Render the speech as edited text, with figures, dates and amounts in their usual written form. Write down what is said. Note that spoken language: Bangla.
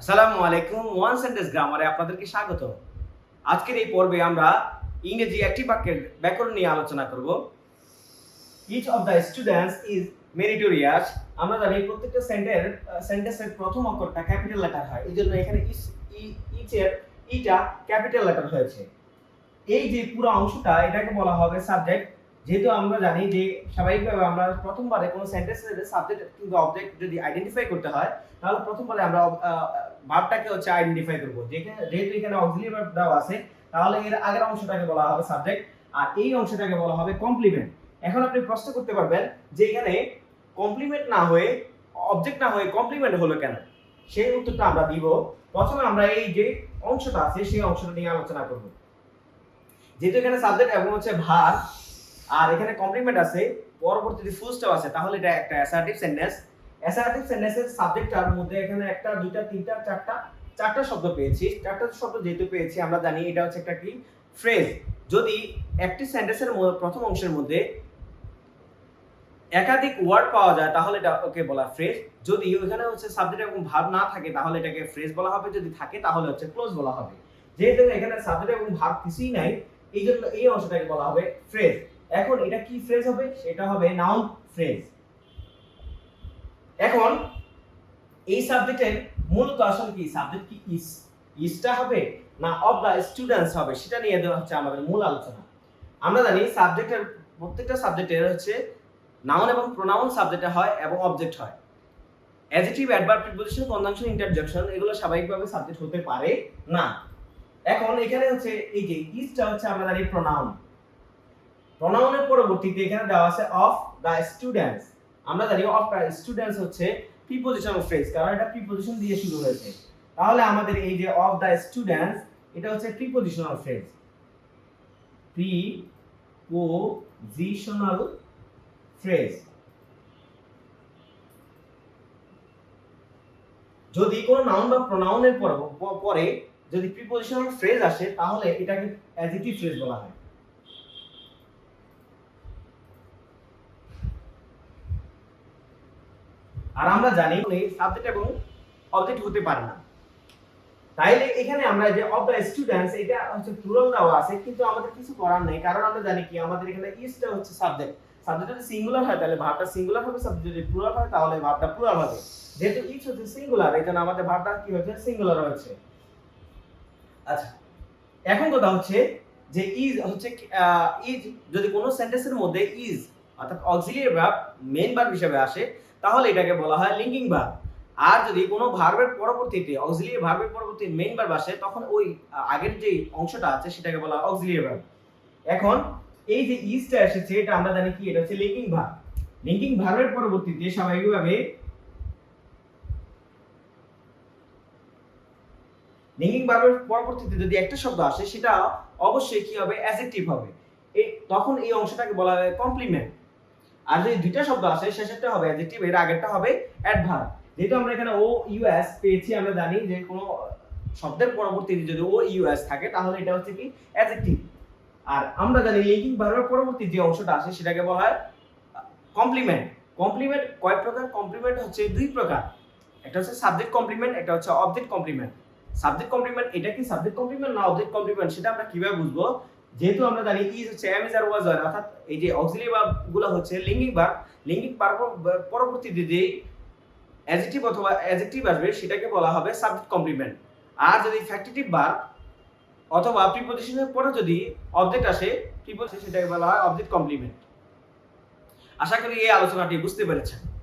আসসালামু আলাইকুম। ওয়ান সেন্টেন্স গ্রামারে আপনাদেরকে স্বাগত। আজকের এই পর্বে আমরা ইংরেজি একটি বাক্যের ব্যাকরণ নিয়ে আলোচনা করব। Each of the students is meritorious. আমরা জানি প্রত্যেকটা সেন্টেন্সের প্রথম অক্ষরটা ক্যাপিটাল লেটার হয়। এইজন্য এখানে ইচের ইটা ক্যাপিটাল লেটার হয়েছে। এই যে পুরো অংশটা এটাকে বলা হবে সাবজেক্ট। যেহেতু আমরা জানি যে স্বাভাবিকভাবে আমরা প্রথমবারে কোনো সেন্টেন্সের সাবজেক্ট কিংবা অবজেক্ট যদি আইডেন্টিফাই করতে হয় তাহলে প্রথমবারে আমরা ভার্বটাকে হচ্ছে আইডেন্টিফাই করব। যেহেতু এখানে অক্সিলিয়ারি ভার্ব দেওয়া আছে তাহলে এর আগের অংশটাকে বলা হবে সাবজেক্ট আর এই অংশটাকে বলা হবে কমপ্লিমেন্ট। এখন আপনি প্রশ্ন করতে পারবেন যে এখানে কমপ্লিমেন্ট না হয়ে অবজেক্ট না হয়ে কমপ্লিমেন্ট হলো কেন? সেই উত্তরটা আমরা দিব। প্রথমে আমরা এই যে অংশটা আছে সেই অংশটা নিয়ে আলোচনা করব। যেহেতু এখানে সাবজেক্ট এবং হচ্ছে ভার আর এখানে কমপ্লিমেন্ট আছে পরবর্তীতে ফুল স্টপ আছে তাহলে এটা একটা অ্যাসার্টিভ সেন্টেন্স। অ্যাসার্টিভ সেন্টেন্সের সাবজেক্টটার মধ্যে এখানে একটা দুইটা তিনটা চারটা শব্দ পেয়েছি। চারটা শব্দ যেহেতু পেয়েছি আমরা জানি এটা হচ্ছে একটা কি ফ্রেজ। যদি একটি সেন্টেন্সের প্রথম অংশের মধ্যে একাধিক ওয়ার্ড পাওয়া যায় তাহলে এটা ওকে বলা ফ্রেজ। যদি ওখানে হচ্ছে সাবজেক্ট এবং ভার্ব না থাকে তাহলে এটাকে ফ্রেজ বলা হবে, যদি থাকে তাহলে হচ্ছে ক্লোজ বলা হবে। যেহেতু এখানে সাবজেক্ট এবং ভার্ব কিছুই নাই এই জন্য এই অংশটাকে বলা হবে ফ্রেজ। এখন এটা কি ফ্রেজ হবে? সেটা হবে নাউন ফ্রেজ। এখন এই সাবজেক্টের মূলত আসলে কি সাবজেক্ট কি ইসটা হবে না অফ দ্য স্টুডেন্টস হবে সেটা নিয়ে হচ্ছে আমাদের মূল আলোচনা। আমরা জানি সাবজেক্টের প্রত্যেকটা সাবজেক্টের হচ্ছে নাউন এবং প্রোনাউন সাবজেক্টে হয় এবং অবজেক্ট হয়। Adjective, adverb, preposition, conjunction, interjection এগুলো স্বাভাবিকভাবে সাবজেক্ট হতে পারে না। এখন এখানে হচ্ছে এই যে ইসটা হচ্ছে আমরা জানি প্রোনাউন। প্রোনাউনের পরবর্তীতে এখানে দেওয়া আছে অফ দা স্টুডেন্টস। আমরা জানি অফ দা স্টুডেন্টস হচ্ছে প্রিপোজিশনাল ফ্রেজ কারণ এটা প্রিপোজিশন দিয়ে শুরু হয়েছে। তাহলে আমাদের এই যে অফ দা স্টুডেন্টস এটা হচ্ছে প্রিপোজিশনাল ফ্রেজ। Prepositional phrase. যদি কোনো নাউন বা প্রোনাউনের পরে যদি প্রিপোজিশনাল ফ্রেজ আসে তাহলে এটাকে অ্যাডজেক্টিভ ফ্রেজ বলা হয়। আর আমরা জানি সাবজেক্ট এবং অবজেক্ট হতে পারে না। তাইলে এখানে আমরা যে অফ দ্য স্টুডেন্টস এটা হচ্ছে প্লুরাল দেওয়া আছে কিন্তু আমাদের কিছু করার নেই কারণ আমরা জানি কি আমাদের এখানে ইসটা হচ্ছে সাবজেক্ট। সাবজেক্ট যদি সিঙ্গুলার হয় তাহলে ভার্বটা সিঙ্গুলার হবে, সাবজেক্ট যদি প্লুরাল হয় তাহলে ভার্বটা প্লুরাল হবে। যেহেতু ইস হচ্ছে সিঙ্গুলার এজন্য আমাদের ভার্বটা কি হচ্ছে সিঙ্গুলার হয়েছে। আচ্ছা, এখন কথা হচ্ছে যে ইজ হচ্ছে ইজ যদি কোনো সেন্টেন্সের মধ্যে ইজ অর্থাৎ অক্সিলিয়ারি ভার্ব মেইন ভার্ব হিসেবে আসে তাহলে এটাকে বলা হয় লিঙ্কিং ভার্ব। আর যদি কোনো ভার্বের পরবর্তীতে অক্সিলিয়ারি ভার্বের পরবর্তীতে মেইন ভার্ব আসে তখন ওই আগের যে অংশটা আছে সেটাকে বলা হয় অক্সিলিয়ারি ভার্ব। এখন এই যে ইজটা এসেছে এটা আমরা জানি কি এটা হচ্ছে লিঙ্কিং ভার্ব। লিঙ্কিং ভার্বের পরবর্তীতে স্বাভাবিকভাবে লিঙ্কিং ভার্বের পরবর্তীতে যদি একটা শব্দ আসে সেটা অবশ্যই কি হবে অ্যাডজেক্টিভ হবে। তখন এই অংশটাকে বলা হয় কমপ্লিমেন্ট। আর যদি দুইটা শব্দ আসে শেষেরটা হবে অ্যাডজেক্টিভ এর আগেরটা হবে অ্যাডভার্ব। যেহেতু আমরা এখানে ও ইউএস পেয়েছি আমরা জানি যে কোনো শব্দের পরবর্তীতে যদি ও ইউএস থাকে তাহলে এটা হচ্ছে কি অ্যাডজেক্টিভ। আর আমরা জানি লিঙ্কিং ভার্বের পরবর্তী যে অংশটা আসে সেটাকে বলা হয় কমপ্লিমেন্ট। কমপ্লিমেন্ট কয় প্রকার? কমপ্লিমেন্ট হচ্ছে দুই প্রকার, একটা হচ্ছে সাবজেক্ট কমপ্লিমেন্ট, একটা হচ্ছে অবজেক্ট কমপ্লিমেন্ট। সাবজেক্ট কমপ্লিমেন্ট এটা কি সাবজেক্ট কমপ্লিমেন্ট না অবজেক্ট কমপ্লিমেন্ট সেটা আমরা কিভাবে বুঝবো? যেহেতু আমরা জানি ইজ হচ্ছে এম ইজ আর ওয়াজ আর অর্থাৎ এই যে অক্সিলিয়ারি ভার্ব গুলো হচ্ছে লিঙ্কিং ভার্ব। লিঙ্কিং ভার্ব পরবর্তীতে যে অ্যাডজেক্টিভ অথবা অ্যাডজেক্টিভ আসবে সেটাকে বলা হবে সাবজেক্ট কমপ্লিমেন্ট। আর যদি ফ্যাক্টিটিভ ভার্ব অথবা প্রিপোজিশনের পরে যদি অবজেক্ট আসে প্রিপোজিশন সেটাকে বলা হয় অবজেক্ট কমপ্লিমেন্ট। আশা করি এই আলোচনাটি বুঝতে পেরেছেন।